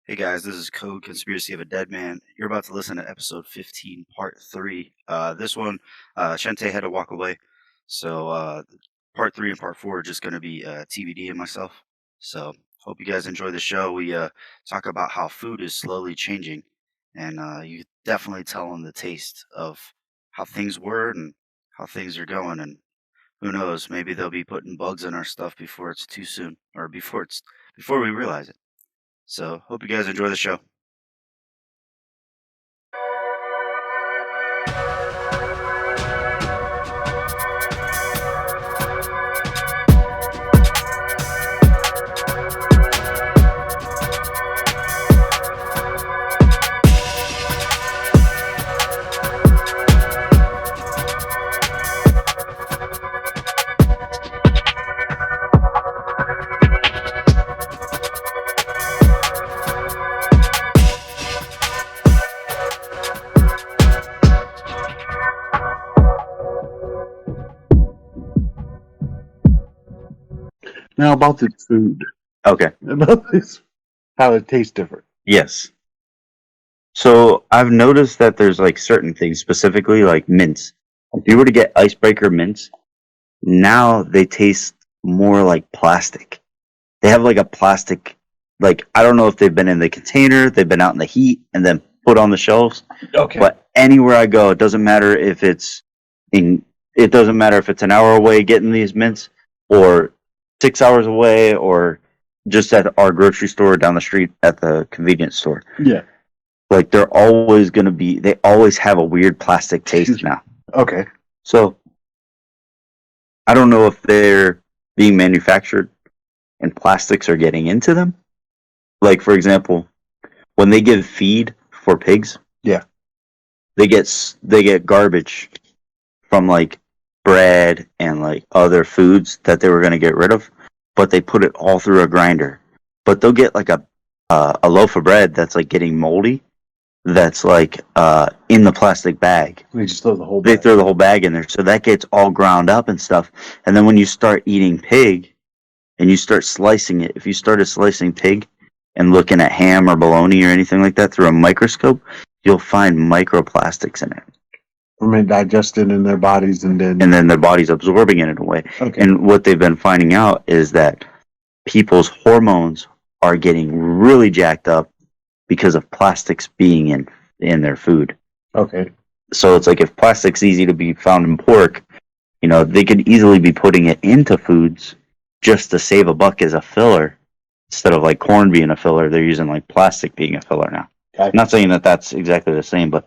Hey guys, this is Code Conspiracy of a Dead Man. You're about to listen to episode 15, part 3. This one, Chente had to walk away. So, part 3 and part 4 are just going to be TBD and myself. So, hope you guys enjoy the show. We talk about how food is slowly changing. And you definitely tell in the taste of how things were and how things are going. And who knows, maybe they'll be putting bugs in our stuff before it's too soon or before we realize it. So, hope you guys enjoy the show. Now about the food. Okay. About this, how it tastes different. Yes. So I've noticed that there's like certain things, specifically like mints. If you were to get icebreaker mints, now they taste more like plastic. They have like a plastic, like I don't know if they've been in the container, they've been out in the heat, and then put on the shelves. Okay. But anywhere I go, it doesn't matter if it's an hour away getting these mints, or 6 hours away, or just at our grocery store down the street at the convenience store. Yeah. Like they always have a weird plastic taste now. Okay. So I don't know if they're being manufactured and plastics are getting into them. Like for example, when they give feed for pigs, Yeah. they get garbage from like bread and like other foods that they were going to get rid of, but they put it all through a grinder. But they'll get like a loaf of bread that's like getting moldy, that's like in the plastic bag. They just throw the whole They bag. throw the whole bag in there, so that gets all ground up and stuff. And then when you start eating pig and you start slicing it, if you started slicing pig and looking at ham or bologna or anything like that through a microscope, you'll find microplastics in it. From it digested in their bodies and then Their body's absorbing it in a way. Okay. And what they've been finding out is that people's hormones are getting really jacked up because of plastics being in their food. Okay. So it's like if plastic's easy to be found in pork, they could easily be putting it into foods just to save a buck as a filler. Instead of like corn being a filler, they're using like plastic being a filler now. Okay. I'm not saying that that's exactly the same, but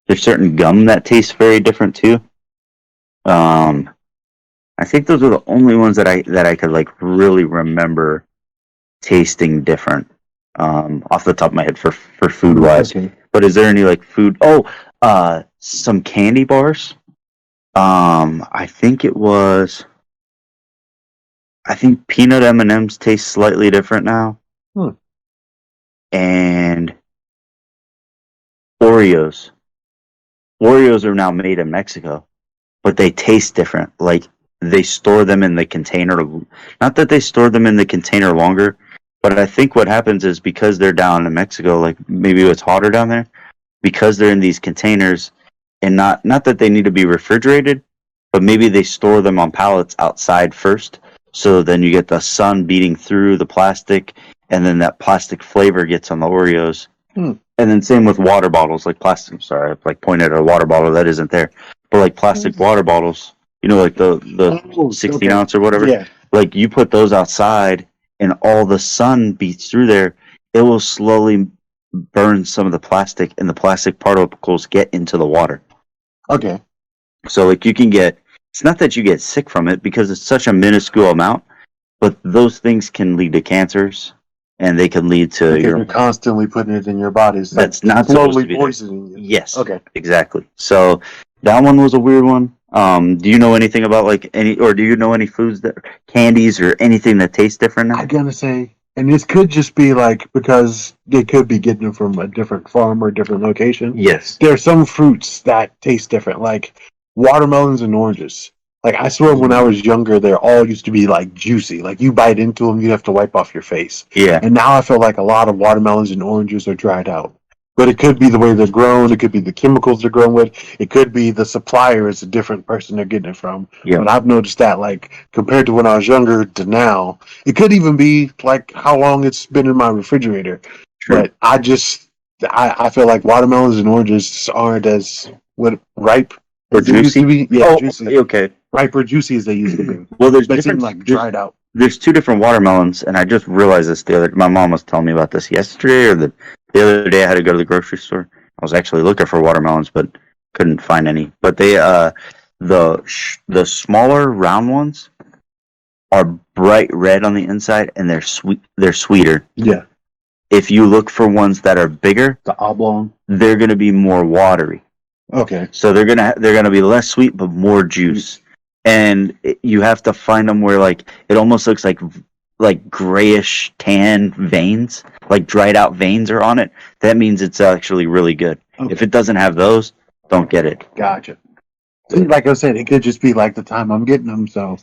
there's certain gum that tastes very different too. I think those are the only ones that I could like really remember tasting different off the top of my head for food wise. Okay. But is there any like food? Some candy bars. I think peanut M&Ms taste slightly different now. And Oreos. Oreos are now made in Mexico, but they taste different. Like they store them in the container. Not that they store them in the container longer, but I think what happens is because they're down in Mexico, like maybe it's hotter down there, because they're in these containers, and not that they need to be refrigerated, but maybe they store them on pallets outside first, so then you get the sun beating through the plastic, and then that plastic flavor gets on the Oreos. And then same with water bottles, like plastic. Sorry, I like pointed at a water bottle that isn't there, but like plastic water bottles, like the 16 ounce or whatever. Yeah. Like you put those outside, and all the sun beats through there, it will slowly burn some of the plastic, and the plastic particles get into the water. Okay. So like it's not that you get sick from it because it's such a minuscule amount, but those things can lead to cancers, and they can lead to Because you're constantly putting it in your body. So that's not supposed to slowly be poisoning you. Yes. Okay. Exactly. So that one was a weird one. Do you know anything about do you know any foods candies or anything that tastes different now? I'm gonna say, and this could just be like because they could be getting them from a different farm or different location. Yes. There are some fruits that taste different, like watermelons and oranges. Like, I swear when I was younger, they all used to be, like, juicy. Like, you bite into them, you have to wipe off your face. Yeah. And now I feel like a lot of watermelons and oranges are dried out. But it could be the way they're grown. It could be the chemicals they're grown with. It could be the supplier is a different person they're getting it from. Yeah. But I've noticed that, like, compared to when I was younger to now, it could even be, like, how long it's been in my refrigerator. True. But I feel like watermelons and oranges aren't as ripe Or as they used juicy? to be. Yeah, Oh, juicy. okay. Ripe or juicy as they used to be. Well, there's They different seem like dried out. There's two different watermelons, and I just realized this the other. My mom was telling me about this yesterday or the other day. I had to go to the grocery store. I was actually looking for watermelons, but couldn't find any. But they the smaller round ones are bright red on the inside, and they're sweet. They're sweeter. Yeah, If you look for ones that are bigger, the oblong. they're gonna be more watery. Okay. So they're gonna be less sweet but more juice, and you have to find them where like it almost looks like grayish tan veins, like dried out veins are on it. That means it's actually really good. Okay. If it doesn't have those, don't get it. Gotcha. Like I said, it could just be like the time I'm getting them. So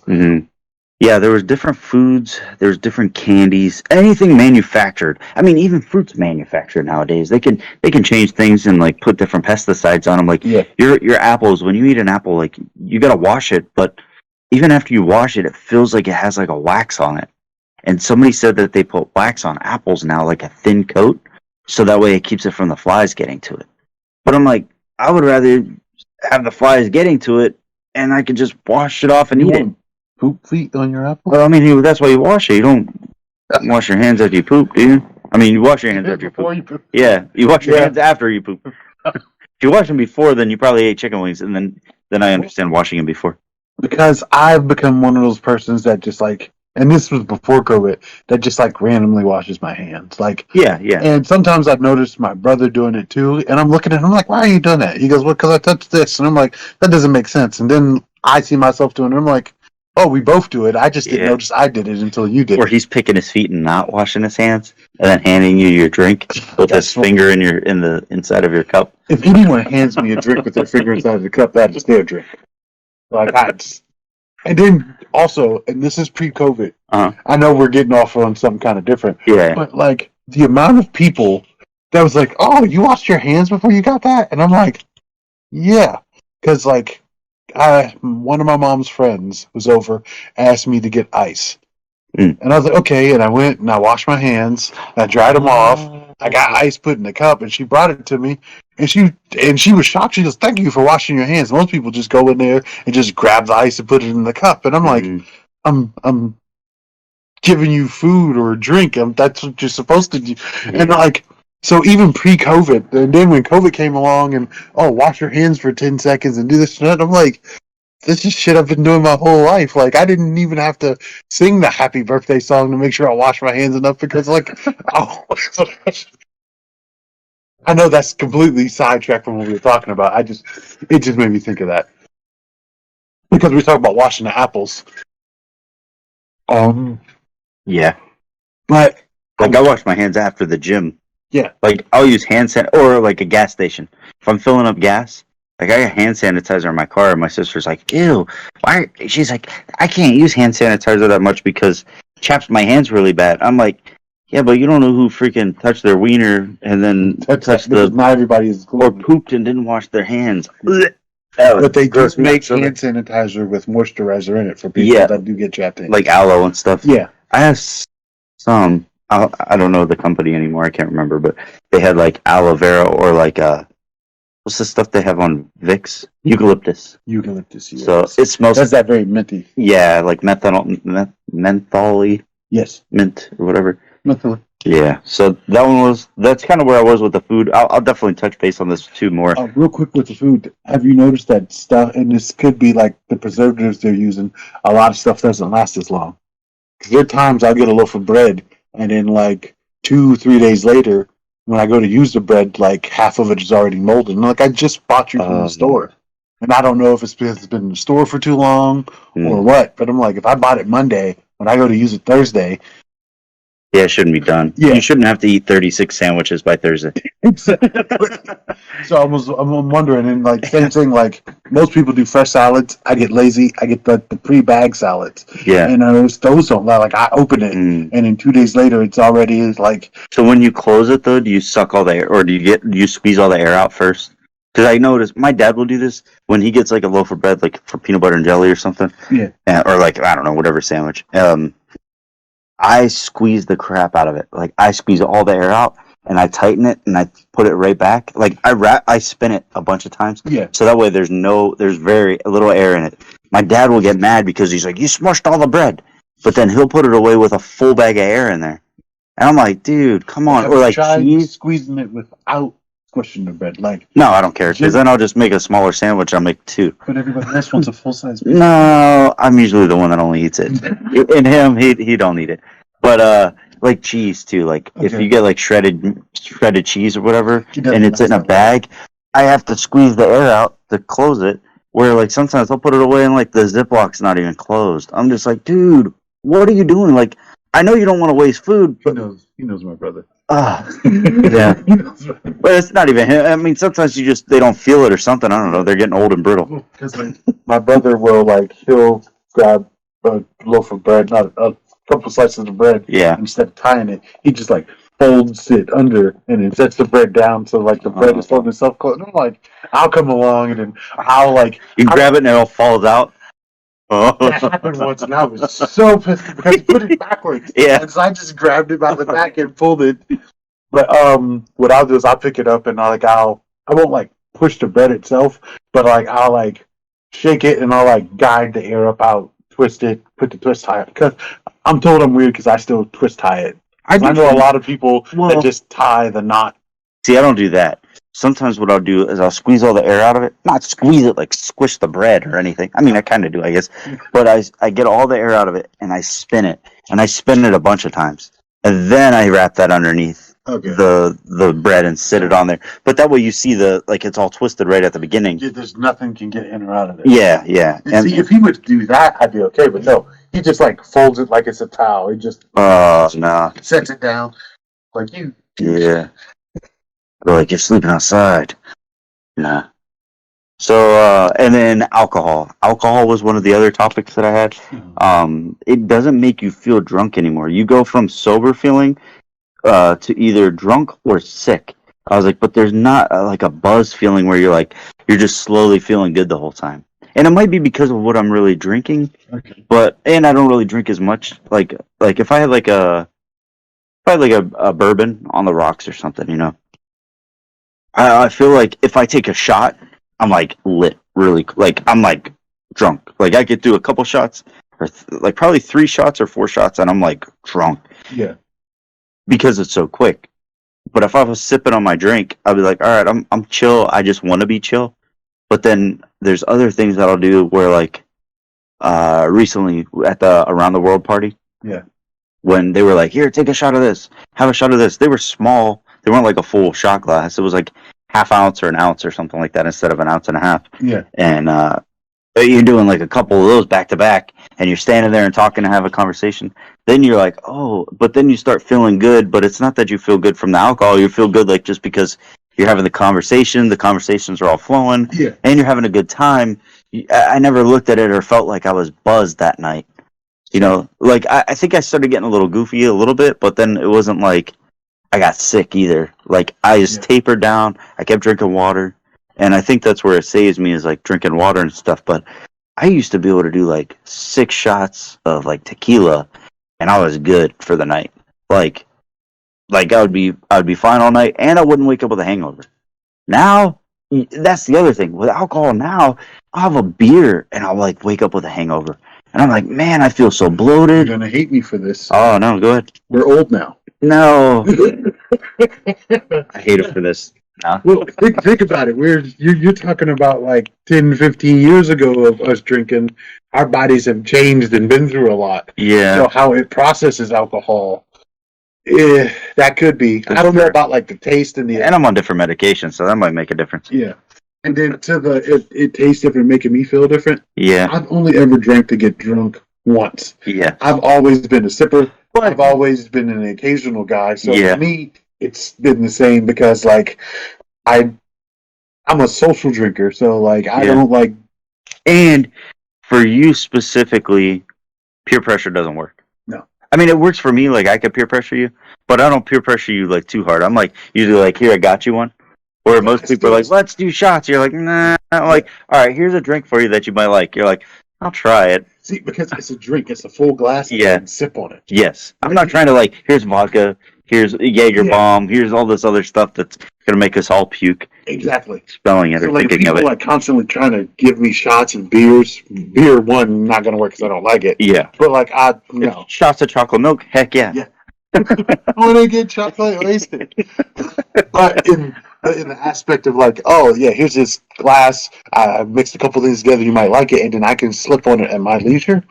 Yeah, there was different foods, there's different candies, anything manufactured. I mean, even fruits manufactured nowadays. They can change things and like put different pesticides on them. Like yeah, your apples, when you eat an apple, like you gotta wash it, but even after you wash it, it feels like it has like a wax on it. And somebody said that they put wax on apples now, like a thin coat, so that way it keeps it from the flies getting to it. But I'm like, I would rather have the flies getting to it, and I could just wash it off and you eat it. want poop feet on your apple? Well, I mean, that's why you wash it. You don't wash your hands after you poop, do you? I mean, you wash your hands after you Before poop. you poop. Yeah, you wash your hands after you poop. If you wash them before, then you probably ate chicken wings, and then I understand washing them before. Because I've become one of those persons that just like, and this was before COVID, that just like randomly washes my hands. Like, Yeah. and sometimes I've noticed my brother doing it too, and I'm looking at him like, why are you doing that? He goes, well, because I touched this. And I'm like, that doesn't make sense. And then I see myself doing it, and I'm like, oh, we both do it. I just didn't notice I did it until you did Or it. he's picking his feet and not washing his hands, and then handing you your drink with his finger in the inside of your cup. If anyone hands me a drink with their finger inside of the cup, that is their drink. Like, and then also, and this is pre-COVID, I know we're getting off on something kind of different, but like the amount of people that was like, oh, you washed your hands before you got that? And I'm like, yeah, because like one of my mom's friends was over, asked me to get ice. And I was like, okay, and I went and I washed my hands, I dried them off, I got ice put in the cup, and she brought it to me, and she was shocked. She goes, thank you for washing your hands. Most people just go in there and just grab the ice and put it in the cup, and I'm like, I'm giving you food or a drink, that's what you're supposed to do. And like, so even pre-COVID, and then when COVID came along and, oh, wash your hands for 10 seconds and do this and that, I'm like, this is shit I've been doing my whole life. Like, I didn't even have to sing the happy birthday song to make sure I wash my hands enough because, like, oh, I know that's completely sidetracked from what we were talking about. It just made me think of that. Because we talk about washing the apples. Yeah. But Like, I wash my hands after the gym. Yeah. Like, I'll use hand sanitizer, or like a gas station. If I'm filling up gas, like, I got hand sanitizer in my car, and my sister's like, ew, why? She's like, I can't use hand sanitizer that much because it chaps my hands really bad. I'm like, yeah, but you don't know who freaking touched their wiener and then touched not everybody is or pooped and didn't wash their hands. But they just make hand sanitizer with moisturizer in it for people that do get chapped in. Like aloe and stuff. Yeah. I have some, I don't know the company anymore, I can't remember, but they had like aloe vera or like what's the stuff they have on Vicks? Eucalyptus. Eucalyptus, yes. So it smells. That's that very minty. Yeah, like mentholy. Yes. Mint or whatever. Mentholy. Yeah. So that's kind of where I was with the food. I'll definitely touch base on this too more. Real quick with the food, have you noticed that stuff, and this could be like the preservatives they're using, a lot of stuff doesn't last as long. Because there are times I'll get a loaf of bread, and then like 2-3 days later, when I go to use the bread, like half of it is already molded. And like, I just bought you from the store. And I don't know if it's because it's been in the store for too long or what. But I'm like, if I bought it Monday, when I go to use it Thursday, Yeah, it shouldn't be done. Yeah. You shouldn't have to eat 36 sandwiches by Thursday. Exactly. So I'm wondering, and like same thing, like most people do fresh salads. I get lazy. I get the pre-bag salads. Yeah. And those don't like I open it, and then 2 days later it's already like. So when you close it though, do you suck all the air, or do you squeeze all the air out first? Because I noticed my dad will do this when he gets like a loaf of bread, like for peanut butter and jelly or something. Yeah. Or like I don't know, whatever sandwich. I squeeze the crap out of it. Like I squeeze all the air out and I tighten it and I put it right back. Like I spin it a bunch of times. Yeah. So that way there's very little air in it. My dad will get mad because he's like, you smushed all the bread. But then he'll put it away with a full bag of air in there. And I'm like, dude, come on. Or like cheese. Squeezing it without squishing the bread. Like, no, I don't care. Because then I'll just make a smaller sandwich. I'll make 2. But everybody else wants a full-size bread. No, I'm usually the one that only eats it. And him, he don't eat it. But like cheese too. Like if you get like shredded cheese or whatever, and it's in a bag, I have to squeeze the air out to close it. Where like sometimes I'll put it away and like the Ziplock's not even closed. I'm just like, dude, what are you doing? Like, I know you don't want to waste food. But he knows my brother. Yeah. But it's not even him. I mean, sometimes they don't feel it or something. I don't know. They're getting old and brittle. Because my brother will he'll grab a loaf of bread, not a couple slices of bread. Yeah. Instead of tying it, he just folds it under and then sets the bread down so the bread is folding itself close. And I'm like, I'll come along and then I'll grab it and it all falls out. Oh. That happened once, and I was so pissed because he put it backwards. Yeah. And so I just grabbed it by the back and pulled it. But what I'll do is I'll pick it up and I won't push the bread itself, but I'll shake it and I'll guide the air up out, twist it, put the twist tie. Because I'm told I'm weird because I still twist tie it. I know a lot of people that just tie the knot. See, I don't do that. Sometimes what I'll do is I'll squeeze all the air out of it. Not squeeze it like squish the bread or anything. I mean, I kind of do, I guess. But I get all the air out of it and I spin it. And I spin it a bunch of times. And then I wrap that underneath the bread and sit it on there. But that way you see it's all twisted right at the beginning. Yeah, there's nothing can get in or out of it. Yeah, yeah. And see, if he would do that, I'd be okay. But no, he just folds it like it's a towel. He just sets it down like you. Yeah. Like you're sleeping outside. Nah. So, and then alcohol. Alcohol was one of the other topics that I had. It doesn't make you feel drunk anymore. You go from sober feeling to either drunk or sick. I was like, but there's not a buzz feeling where you're just slowly feeling good the whole time. And it might be because of what I'm really drinking. Okay. And I don't really drink as much. Like if I had a bourbon on the rocks or something, I feel like if I take a shot, I'm lit, really. I'm drunk. I could do a couple shots, or probably 3 shots or 4 shots, and I'm drunk. Yeah. Because it's so quick. But if I was sipping on my drink, I'd be like, all right, I'm chill. I just want to be chill. But then there's other things that I'll do where recently at the Around the World party. Yeah. When they were like, here, take a shot of this. Have a shot of this. They were small. They weren't a full shot glass. It was half ounce or an ounce or something like that instead of an ounce and a half. Yeah. And you're doing a couple of those back to back and you're standing there and talking and have a conversation. Then you're like, oh, but then you start feeling good, but it's not that you feel good from the alcohol. You feel good just because you're having the conversation. The conversations are all flowing. Yeah. And you're having a good time. I never looked at it or felt like I was buzzed that night. I think I started getting a little goofy a little bit, but then it wasn't I got sick either. I just tapered down. I kept drinking water. And I think that's where it saves me is drinking water and stuff. But I used to be able to do 6 shots of tequila and I was good for the night. I would be fine all night and I wouldn't wake up with a hangover. Now, that's the other thing. With alcohol now, I'll have a beer and I'll wake up with a hangover. And I'm like, man, I feel so bloated. You're going to hate me for this. Oh, no, go ahead. We're old now. No. I hate it for this. No. Well, think about it. You're talking about 10, 15 years ago of us drinking. Our bodies have changed and been through a lot. Yeah. So how it processes alcohol, that could be. I don't know about the taste and the. And I'm on different medications, so that might make a difference. Yeah. And then it tastes different, making me feel different. Yeah. I've only ever drank to get drunk once. Yeah. I've always been a sipper. But I've always been an occasional guy, so for me, it's been the same because like I'm a social drinker, so like I don't like. And for you specifically, peer pressure doesn't work. No. I mean, it works for me. Like I could peer pressure you, but I don't peer pressure you like too hard. I'm like usually like, here, I got you one. Or most people are like, let's do shots. You're like, nah. I'm like, all right, here's a drink for you that you might like. You're like, I'll try it. See, because it's a drink, it's a full glass. And sip on it. Yes, I'm not trying to like. Here's vodka. Here's Jaeger bomb. Here's all this other stuff that's gonna make us all puke. Exactly. Spelling it or like thinking of it. People are constantly trying to give me shots and beers. Beer one not gonna work because I don't like it. Yeah. But like shots of chocolate milk. Heck yeah. Yeah. I want to get chocolate wasted. But in the aspect of like, oh yeah, here's this glass. I mixed a couple things together. You might like it, and then I can slip on it at my leisure.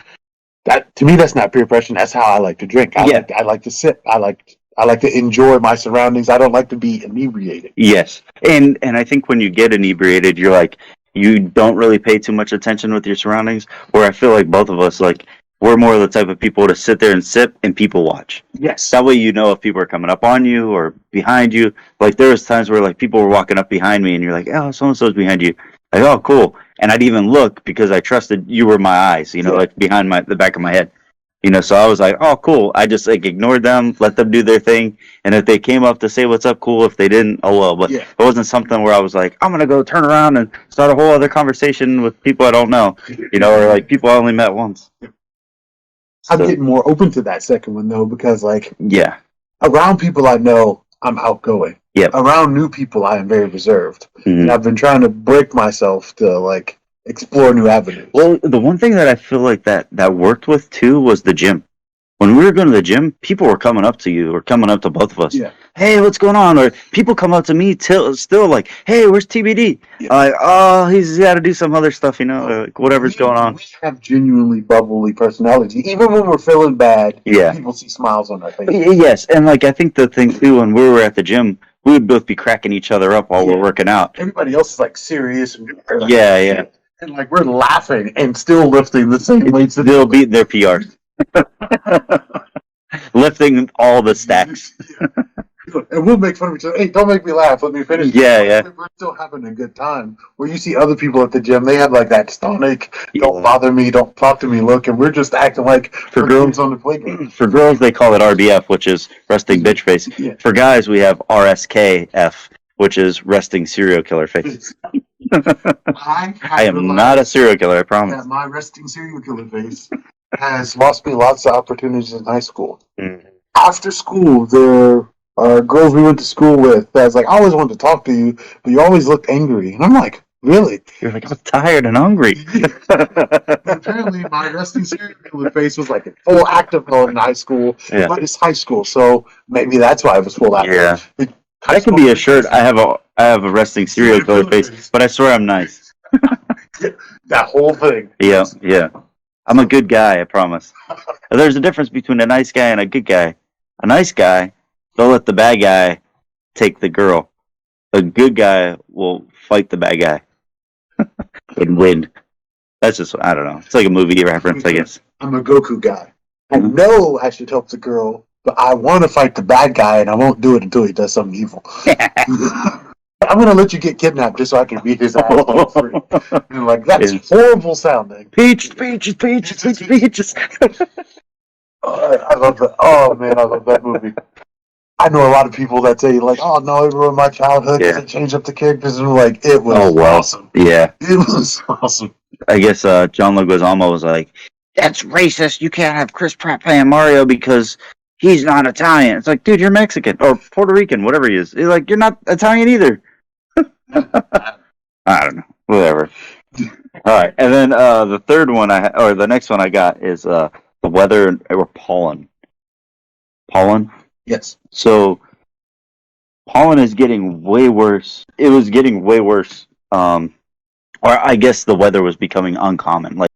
That to me, that's not peer pressure. That's how I like to drink. I like to sip. I like to enjoy my surroundings. I don't like to be inebriated. Yes, and I think when you get inebriated, you're like you don't really pay too much attention with your surroundings. Where I feel like both of us like. We're more the type of people to sit there and sip and people watch. Yes. That way you know if people are coming up on you or behind you. Like there was times where like people were walking up behind me and you're like, oh, so-and-so's behind you. Like, oh, cool. And I'd even look because I trusted you were my eyes, like behind the back of my head. So I was like, oh, cool. I just like ignored them, let them do their thing. And if they came up to say what's up, cool. If they didn't, oh well. But it wasn't something where I was like, I'm going to go turn around and start a whole other conversation with people I don't know, or like people I only met once. I'm getting more open to that second one though, because like around people I know, I'm outgoing. Yeah. Around new people, I am very reserved, and I've been trying to break myself to like explore new avenues. Well, the one thing that I feel like that worked with too was the gym. When we were going to the gym, people were coming up to you or coming up to both of us. Yeah. Hey, what's going on? Or people come up to me still like, hey, where's TBD? Yeah. Like, oh, he's got to do some other stuff, like whatever's going on. We have genuinely bubbly personality. Even when we're feeling bad, people see smiles on our faces. Yes, and like I think the thing too, when we were at the gym, we would both be cracking each other up while we're working out. Everybody else is like serious. And like, And like we're laughing and still lifting the same weights. They'll beat their PRs. Lifting all the stacks. And we'll make fun of each other. Hey, don't make me laugh. Let me finish. Yeah. We're still having a good time. Where you see other people at the gym, they have like that stoic, don't bother me, don't talk to me look, and we're just acting like for girls on the playground. For girls, they call it RBF, which is resting bitch face. Yeah. For guys, we have RSKF, which is resting serial killer face. I am not a serial killer, I promise. That my resting serial killer face has lost me lots of opportunities in high school. Mm-hmm. After school, there are girls we went to school with that's like, I always wanted to talk to you, but you always looked angry. And I'm like, really? You're like, I'm tired and hungry. Apparently, my resting serial killer face was like a full active mode in high school, but it's high school, so maybe that's why it was full active. Yeah. That could be a shirt. I have a resting serial killer face, but I swear I'm nice. That whole thing. Yeah. I'm a good guy, I promise. There's a difference between a nice guy and a good guy. A nice guy, they'll let the bad guy take the girl. A good guy will fight the bad guy and win. That's just, I don't know. It's like a movie reference, I guess. I'm a Goku guy. I know I should help the girl, but I want to fight the bad guy, and I won't do it until he does something evil. I'm going to let you get kidnapped just so I can beat his ass. And like, that's horrible sounding. Peaches. I love that. Oh, man, I love that movie. I know a lot of people that say, like, oh, no, it ruined my childhood because it changed up the characters. And like, it was awesome. Yeah. It was awesome. I guess John Leguizamo was like, that's racist. You can't have Chris Pratt playing Mario because he's not Italian. It's like, dude, you're Mexican or Puerto Rican, whatever he is. You're like, you're not Italian either. I don't know. Whatever. All right. And then the third one the next one I got is the weather or pollen. Pollen? Yes. So pollen is getting way worse. It was getting way worse. Or I guess the weather was becoming uncommon. Like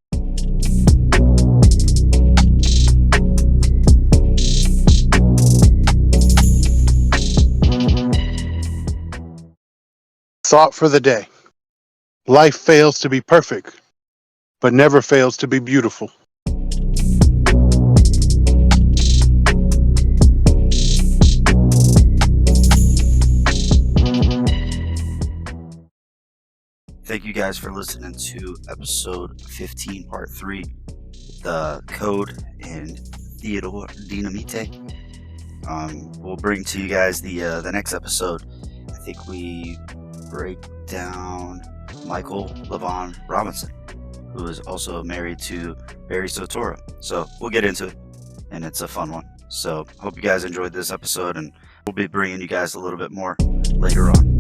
thought for the day. Life fails to be perfect, but never fails to be beautiful. thank you guys for listening to episode 15, part 3, the Code and Theodore Dynamite. We'll bring to you guys the next episode. I think we break down Michael Levon Robinson, who is also married to Barry Soetoro. So we'll get into it, and it's a fun one. So hope you guys enjoyed this episode, and we'll be bringing you guys a little bit more later on.